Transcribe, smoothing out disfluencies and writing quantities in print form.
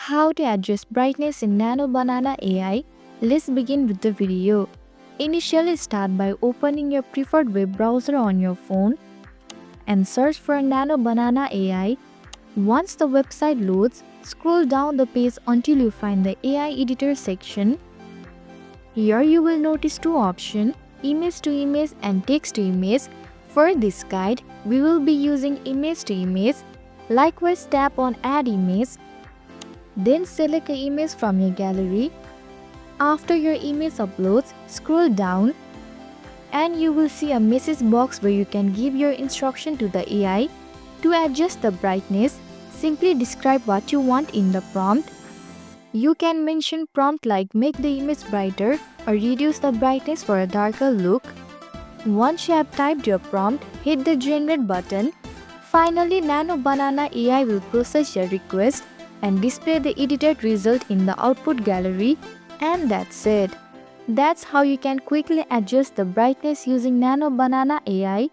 How to adjust brightness in NanoBanana AI? Let's begin with the video. Initially start by opening your preferred web browser on your phone and search for NanoBanana AI. Once the website loads, scroll down the page until you find the AI editor section. Here you will notice two options, image to image and text to image. For this guide, we will be using image to image. Likewise, tap on add image. Then select an image from your gallery. After your image uploads, scroll down and you will see a message box where you can give your instruction to the AI. To adjust the brightness, simply describe what you want in the prompt. You can mention prompt like make the image brighter or reduce the brightness for a darker look. Once you have typed your prompt, hit the generate button. Finally, NanoBanana AI will process your request and display the edited result in the output gallery. And that's it. That's how you can quickly adjust the brightness using NanoBanana AI.